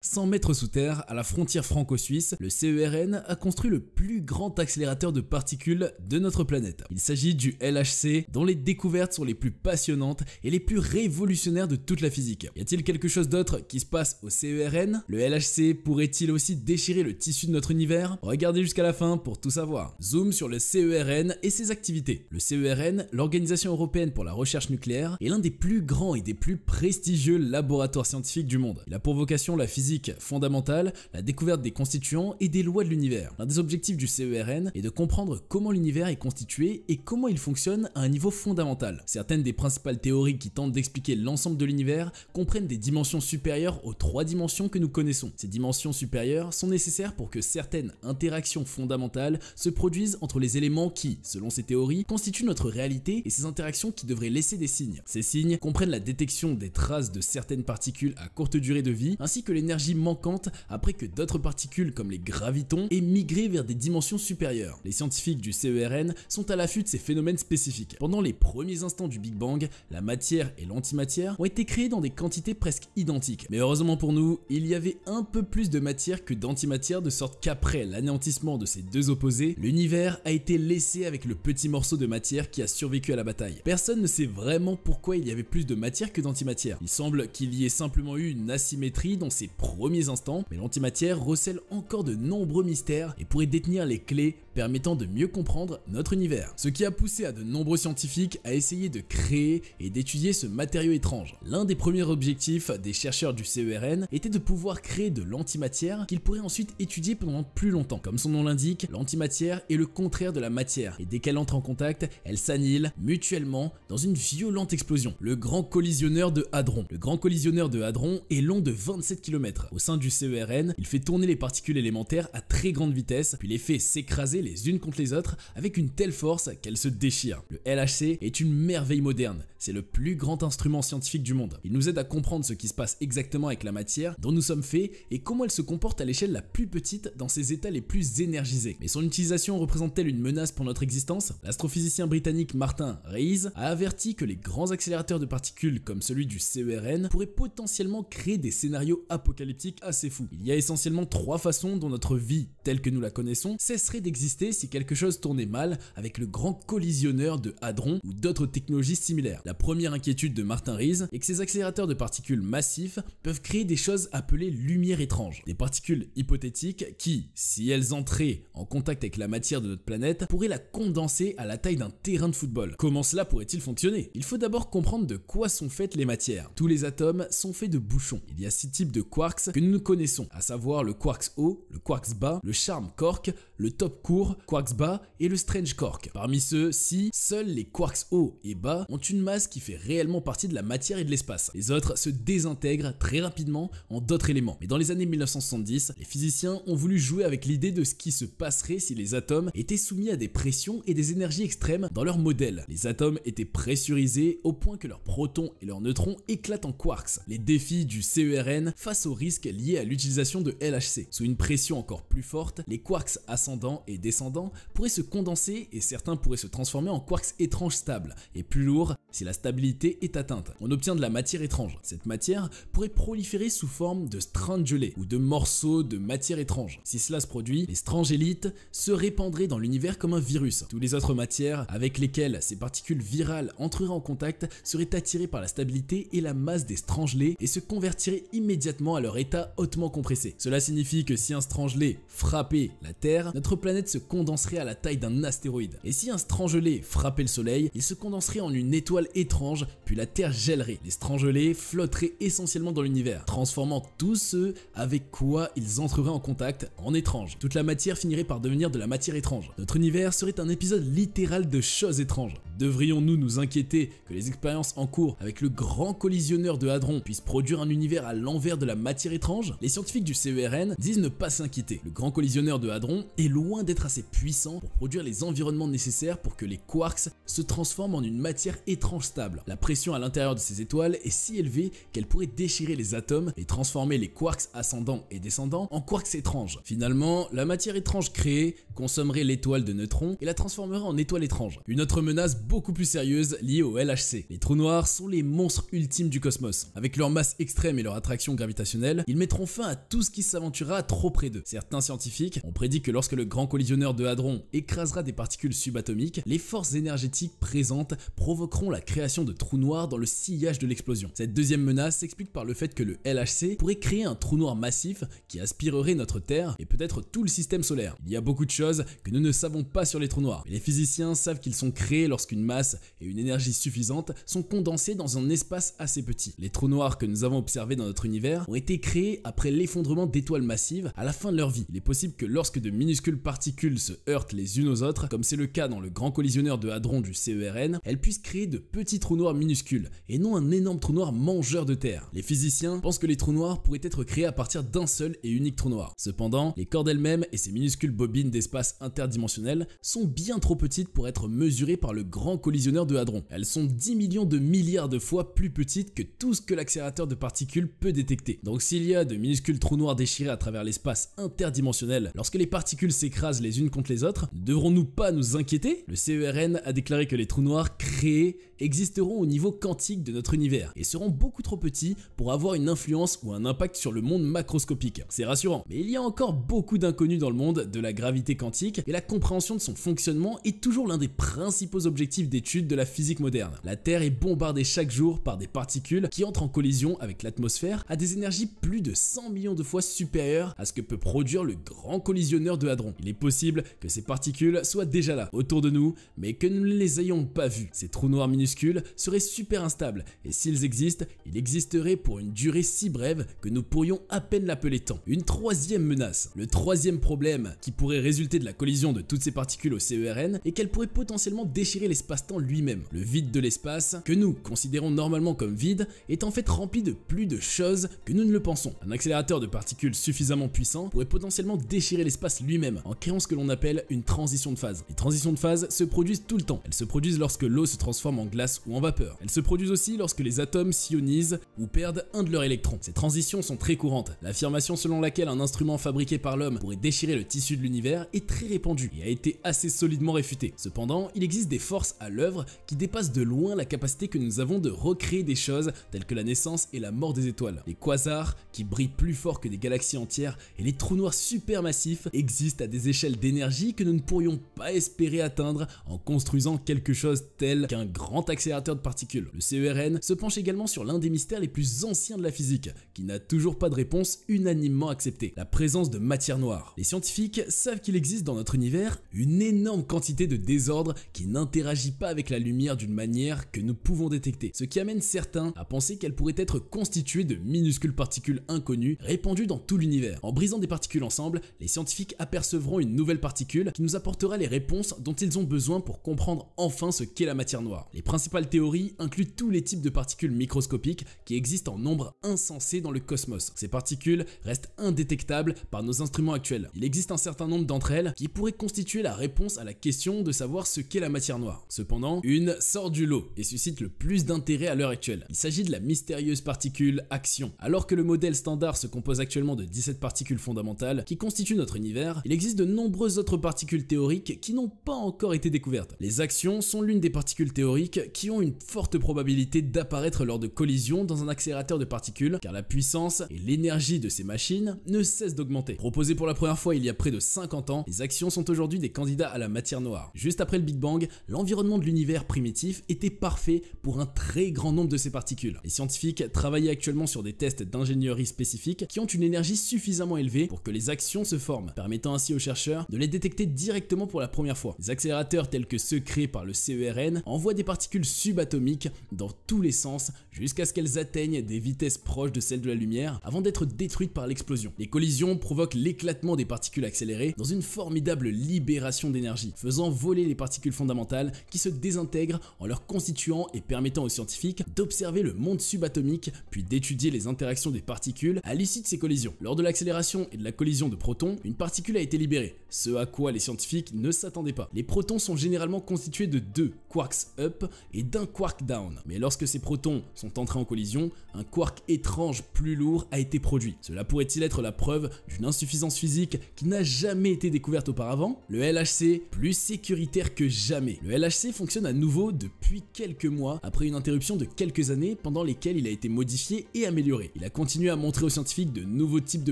100 mètres sous terre, à la frontière franco-suisse, le CERN a construit le plus grand accélérateur de particules de notre planète. Il s'agit du LHC, dont les découvertes sont les plus passionnantes et les plus révolutionnaires de toute la physique. Y a-t-il quelque chose d'autre qui se passe au CERN? Le LHC pourrait-il aussi déchirer le tissu de notre univers? Regardez jusqu'à la fin pour tout savoir. Zoom sur le CERN et ses activités. Le CERN, l'Organisation Européenne pour la Recherche Nucléaire, est l'un des plus grands et des plus prestigieux laboratoires scientifiques du monde. Il a pour vocation la physique fondamentale, la découverte des constituants et des lois de l'univers. L'un des objectifs du CERN est de comprendre comment l'univers est constitué et comment il fonctionne à un niveau fondamental. Certaines des principales théories qui tentent d'expliquer l'ensemble de l'univers comprennent des dimensions supérieures aux 3 dimensions que nous connaissons. Ces dimensions supérieures sont nécessaires pour que certaines interactions fondamentales se produisent entre les éléments qui, selon ces théories, constituent notre réalité et ces interactions qui devraient laisser des signes. Ces signes comprennent la détection des traces de certaines particules à courte durée de vie, ainsi que l'énergie manquante après que d'autres particules comme les gravitons aient migré vers des dimensions supérieures. Les scientifiques du CERN sont à l'affût de ces phénomènes spécifiques. Pendant les premiers instants du Big Bang, la matière et l'antimatière ont été créées dans des quantités presque identiques. Mais heureusement pour nous, il y avait un peu plus de matière que d'antimatière, de sorte qu'après l'anéantissement de ces deux opposés, l'univers a été laissé avec le petit morceau de matière qui a survécu à la bataille. Personne ne sait vraiment pourquoi il y avait plus de matière que d'antimatière. Il semble qu'il y ait simplement eu une asymétrie dans ces premiers instants, mais l'antimatière recèle encore de nombreux mystères et pourrait détenir les clés permettant de mieux comprendre notre univers. Ce qui a poussé à de nombreux scientifiques à essayer de créer et d'étudier ce matériau étrange. L'un des premiers objectifs des chercheurs du CERN était de pouvoir créer de l'antimatière qu'ils pourraient ensuite étudier pendant plus longtemps. Comme son nom l'indique, l'antimatière est le contraire de la matière et dès qu'elle entre en contact, elle s'annihile mutuellement dans une violente explosion. Le grand collisionneur de hadrons. Le grand collisionneur de hadrons est long de 27 km. Au sein du CERN, il fait tourner les particules élémentaires à très grande vitesse, puis les fait s'écraser les unes contre les autres avec une telle force qu'elles se déchirent. Le LHC est une merveille moderne, c'est le plus grand instrument scientifique du monde. Il nous aide à comprendre ce qui se passe exactement avec la matière dont nous sommes faits et comment elle se comporte à l'échelle la plus petite dans ses états les plus énergisés. Mais son utilisation représente-t-elle une menace pour notre existence? L'astrophysicien britannique Martin Rees a averti que les grands accélérateurs de particules comme celui du CERN pourraient potentiellement créer des scénarios apocalyptiques assez fous. Il y a essentiellement 3 façons dont notre vie, telle que nous la connaissons, cesserait d'exister si quelque chose tournait mal avec le grand collisionneur de hadrons ou d'autres technologies similaires. La première inquiétude de Martin Rees est que ces accélérateurs de particules massifs peuvent créer des choses appelées lumières étranges. Des particules hypothétiques qui, si elles entraient en contact avec la matière de notre planète, pourraient la condenser à la taille d'un terrain de football. Comment cela pourrait-il fonctionner? Il faut d'abord comprendre de quoi sont faites les matières. Tous les atomes sont faits de bouchons. Il y a 6 types de quarks que nous connaissons, à savoir le quarks haut, le quarks bas, le charm quark, le top court, quarks bas et le strange quark. Parmi ceux-ci, seuls les quarks hauts et bas ont une masse qui fait réellement partie de la matière et de l'espace. Les autres se désintègrent très rapidement en d'autres éléments. Mais dans les années 1970, les physiciens ont voulu jouer avec l'idée de ce qui se passerait si les atomes étaient soumis à des pressions et des énergies extrêmes dans leur modèle. Les atomes étaient pressurisés au point que leurs protons et leurs neutrons éclatent en quarks. Les défis du CERN face aux risques liés à l'utilisation de LHC. Sous une pression encore plus forte, les quarks ascendants et descendants pourraient se condenser et certains pourraient se transformer en quarks étranges stables et plus lourds si la stabilité est atteinte. On obtient de la matière étrange. Cette matière pourrait proliférer sous forme de strands gelés ou de morceaux de matière étrange. Si cela se produit, les strangélites se répandraient dans l'univers comme un virus. Toutes les autres matières avec lesquelles ces particules virales entreraient en contact seraient attirées par la stabilité et la masse des strangelets et se convertiraient immédiatement à leur état hautement compressé. Cela signifie que si un strangelet frappait la Terre, notre planète se condenserait à la taille d'un astéroïde. Et si un strangelet frappait le Soleil, il se condenserait en une étoile étrange, puis la Terre gèlerait. Les strangelets flotteraient essentiellement dans l'univers, transformant tous ceux avec quoi ils entreraient en contact en étranges. Toute la matière finirait par devenir de la matière étrange. Notre univers serait un épisode littéral de choses étranges. Devrions-nous nous inquiéter que les expériences en cours avec le grand collisionneur de hadrons puissent produire un univers à l'envers de la matière étrange? Les scientifiques du CERN disent ne pas s'inquiéter. Le grand collisionneur de hadrons est loin d'être assez puissant pour produire les environnements nécessaires pour que les quarks se transforment en une matière étrange étrange stable. La pression à l'intérieur de ces étoiles est si élevée qu'elle pourrait déchirer les atomes et transformer les quarks ascendants et descendants en quarks étranges. Finalement, la matière étrange créée consommerait l'étoile de neutrons et la transformerait en étoile étrange. Une autre menace beaucoup plus sérieuse liée au LHC. Les trous noirs sont les monstres ultimes du cosmos. Avec leur masse extrême et leur attraction gravitationnelle, ils mettront fin à tout ce qui s'aventurera trop près d'eux. Certains scientifiques ont prédit que lorsque le grand collisionneur de hadrons écrasera des particules subatomiques, les forces énergétiques présentes provoqueront la création de trous noirs dans le sillage de l'explosion. Cette deuxième menace s'explique par le fait que le LHC pourrait créer un trou noir massif qui aspirerait notre Terre et peut-être tout le système solaire. Il y a beaucoup de choses que nous ne savons pas sur les trous noirs, mais les physiciens savent qu'ils sont créés lorsqu'une masse et une énergie suffisante sont condensées dans un espace assez petit. Les trous noirs que nous avons observés dans notre univers ont été créés après l'effondrement d'étoiles massives à la fin de leur vie. Il est possible que lorsque de minuscules particules se heurtent les unes aux autres, comme c'est le cas dans le grand collisionneur de hadrons du CERN, elles puissent créer de petits trous noirs minuscules et non un énorme trou noir mangeur de terre. Les physiciens pensent que les trous noirs pourraient être créés à partir d'un seul et unique trou noir. Cependant, les cordes elles-mêmes et ces minuscules bobines d'espace interdimensionnel sont bien trop petites pour être mesurées par le grand collisionneur de hadrons. Elles sont 10 millions de milliards de fois plus petites que tout ce que l'accélérateur de particules peut détecter. Donc s'il y a de minuscules trous noirs déchirés à travers l'espace interdimensionnel lorsque les particules s'écrasent les unes contre les autres, ne devrons-nous pas nous inquiéter? Le CERN a déclaré que les trous noirs créés existeront au niveau quantique de notre univers et seront beaucoup trop petits pour avoir une influence ou un impact sur le monde macroscopique. C'est rassurant, mais il y a encore beaucoup d'inconnus dans le monde de la gravité quantique et la compréhension de son fonctionnement est toujours l'un des principaux objectifs d'étude de la physique moderne. La Terre est bombardée chaque jour par des particules qui entrent en collision avec l'atmosphère à des énergies plus de 100 millions de fois supérieures à ce que peut produire le grand collisionneur de hadrons. Il est possible que ces particules soient déjà là, autour de nous, mais que nous ne les ayons pas vues. Ces trous noirs minuscules seraient super instables, et s'ils existent, ils existeraient pour une durée si brève que nous pourrions à peine l'appeler temps. Une troisième menace. Le troisième problème qui pourrait résulter de la collision de toutes ces particules au CERN est qu'elles pourraient potentiellement déchirer l'espace-temps lui-même. Le vide de l'espace, que nous considérons normalement comme vide, est en fait rempli de plus de choses que nous ne le pensons. Un accélérateur de particules suffisamment puissant pourrait potentiellement déchirer l'espace lui-même en créant ce que l'on appelle une transition de phase. Les transitions de phase se produisent tout le temps. Elles se produisent lorsque l'eau se transforme en glace ou en vapeur. Elles se produisent aussi lorsque les atomes s'ionisent ou perdent un de leurs électrons. Ces transitions sont très courantes. L'affirmation selon laquelle un instrument fabriqué par l'homme pourrait déchirer le tissu de l'univers est très répandue et a été assez solidement réfutée. Cependant, il existe des forces à l'œuvre qui dépassent de loin la capacité que nous avons de recréer des choses telles que la naissance et la mort des étoiles. Les quasars, qui brillent plus fort que des galaxies entières, et les trous noirs supermassifs existent à des échelles d'énergie que nous ne pourrions pas espérer atteindre en construisant quelque chose tel qu'un grand accélérateur de particules. Le CERN se penche également sur l'un des mystères les plus anciens de la physique, qui n'a toujours pas de réponse unanimement acceptée: la présence de matière noire. Les scientifiques savent qu'il existe dans notre univers une énorme quantité de désordre qui n'interagit pas avec la lumière d'une manière que nous pouvons détecter, ce qui amène certains à penser qu'elle pourrait être constituée de minuscules particules inconnues répandues dans tout l'univers. En brisant des particules ensemble, les scientifiques apercevront une nouvelle particule qui nous apportera les réponses dont ils ont besoin pour comprendre enfin ce qu'est la matière noire. Les principales théories incluent tous les types de particules microscopiques qui existent en nombre insensé dans le cosmos. Ces particules restent indétectables par nos instruments actuels. Il existe un certain nombre d'entre elles qui pourraient constituer la réponse à la question de savoir ce qu'est la matière noire. Cependant, une sort du lot et suscite le plus d'intérêt à l'heure actuelle. Il s'agit de la mystérieuse particule action. Alors que le modèle standard se compose actuellement de 17 particules fondamentales qui constituent notre univers, il existe de nombreuses autres particules théoriques qui n'ont pas encore été découvertes. Les actions sont l'une des particules théoriques qui ont une forte probabilité d'apparaître lors de collisions dans un accélérateur de particules, car la puissance et l'énergie de ces machines ne cessent d'augmenter. Proposées pour la première fois il y a près de 50 ans, les actions sont aujourd'hui des candidats à la matière noire. Juste après le Big Bang, l'environnement de l'univers primitif était parfait pour un très grand nombre de ces particules. Les scientifiques travaillent actuellement sur des tests d'ingénierie spécifiques qui ont une énergie suffisamment élevée pour que les actions se forment, permettant ainsi aux chercheurs de les détecter directement pour la première fois. Les accélérateurs tels que ceux créés par le CERN envoient des particules subatomiques dans tous les sens jusqu'à ce qu'elles atteignent des vitesses proches de celles de la lumière avant d'être détruites par l'explosion. Les collisions provoquent l'éclatement des particules accélérées dans une formidable libération d'énergie, faisant voler les particules fondamentales qui se désintègrent en leur constituant et permettant aux scientifiques d'observer le monde subatomique puis d'étudier les interactions des particules à l'issue de ces collisions. Lors de l'accélération et de la collision de protons, une particule a été libérée, ce à quoi les scientifiques ne s'attendaient pas. Les protons sont généralement constitués de deux quarks up et d'un quark down. Mais lorsque ces protons sont entrés en collision, un quark étrange plus lourd a été produit. Cela pourrait-il être la preuve d'une insuffisance physique qui n'a jamais été découverte auparavant? Le LHC, plus sécuritaire que jamais. Le LHC fonctionne à nouveau depuis quelques mois, après une interruption de quelques années pendant lesquelles il a été modifié et amélioré. Il a continué à montrer aux scientifiques de nouveaux types de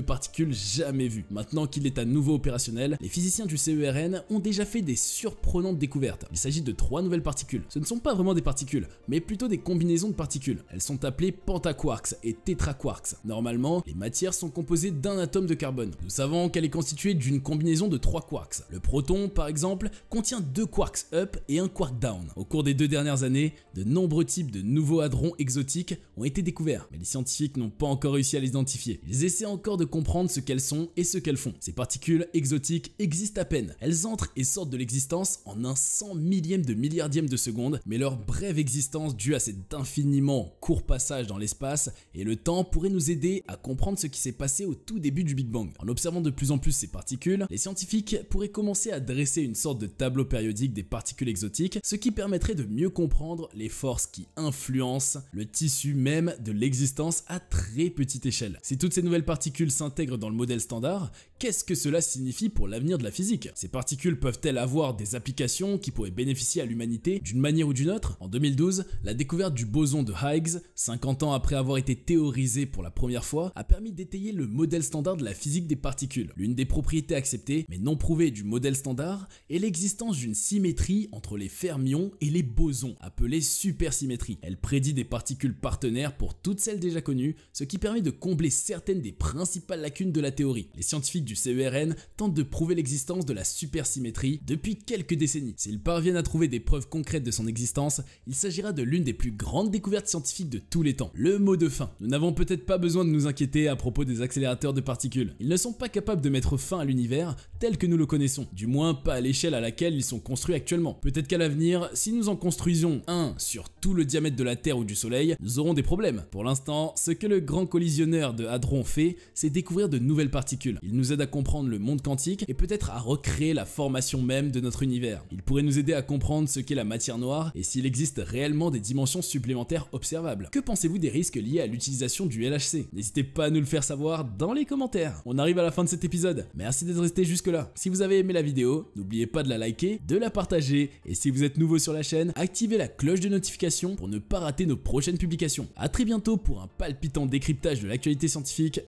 particules jamais vus. Maintenant qu'il est à nouveau opérationnel, les physiciens du CERN ont déjà fait des surprenantes découvertes. Il s'agit de 3 nouvelles particules. Ce ne sont pas vraiment des particules, mais plutôt des combinaisons de particules. Elles sont appelées pentaquarks et tétraquarks. Normalement, les matières sont composées d'un atome de carbone. Nous savons qu'elle est constituée d'une combinaison de 3 quarks. Le proton, par exemple, contient 2 quarks up et un quark down. Au cours des 2 dernières années, de nombreux types de nouveaux hadrons exotiques ont été découverts, mais les scientifiques n'ont pas encore réussi à les identifier. Ils essaient encore de comprendre ce qu'elles sont et ce qu'elles font. Ces particules exotiques existent à peine. Elles entrent et sortent de l'existence en un 100 millième de milliardième de seconde, mais leur brève existence due à cet infiniment court passage dans l'espace et le temps pourrait nous aider à comprendre ce qui s'est passé au tout début du Big Bang. En observant de plus en plus ces particules, les scientifiques pourraient commencer à dresser une sorte de tableau périodique des particules exotiques, ce qui permettrait de mieux comprendre les forces qui influencent le tissu même de l'existence à très petite échelle. Si toutes ces nouvelles particules s'intègrent dans le modèle standard, qu'est-ce que cela signifie pour l'avenir de la physique? Ces particules peuvent-elles avoir des applications qui pourraient bénéficier à l'humanité d'une manière ou d'une autre? En 2012, la découverte du boson de Higgs, 50 ans après avoir été théorisé pour la première fois, a permis d'étayer le modèle standard de la physique des particules. L'une des propriétés acceptées, mais non prouvées du modèle standard, est l'existence d'une symétrie entre les fermions et les bosons, appelée supersymétrie. Elle prédit des particules partenaires pour toutes celles déjà connues, ce qui permet de combler certaines des principales lacunes de la théorie. Les scientifiques du CERN tentent de prouver l'existence de la supersymétrie depuis quelques décennies. S'ils parviennent à trouver des preuves concrètes de son existence, il s'agira de l'une des plus grandes découvertes scientifiques de tous les temps. Le mot de fin. Nous n'avons peut-être pas besoin de nous inquiéter à propos des accélérateurs de particules. Ils ne sont pas capables de mettre fin à l'univers tel que nous le connaissons, du moins pas à l'échelle à laquelle ils sont construits actuellement. Peut-être qu'à l'avenir, si nous en construisions un sur tout le diamètre de la Terre ou du Soleil, nous aurons des problèmes. Pour l'instant, ce que le grand collisionneur de hadrons fait, c'est découvrir de nouvelles particules. Il nous aide à comprendre le monde quantique et peut-être à recréer la formation même de notre univers. Il pourrait nous aider à comprendre ce qu'est la matière noire et s'il existe réellement des dimensions supplémentaires observables. Que pensez-vous des risques liés à l'utilisation du LHC? N'hésitez pas à nous le faire savoir dans les commentaires. On arrive à la fin de cet épisode. Merci d'être resté jusque là. Si vous avez aimé la vidéo, n'oubliez pas de la liker, de la partager et si vous êtes nouveau sur la chaîne, activez la cloche de notification pour ne pas rater nos prochaines publications. A très bientôt pour un palpitant décryptage de l'actualité scientifique.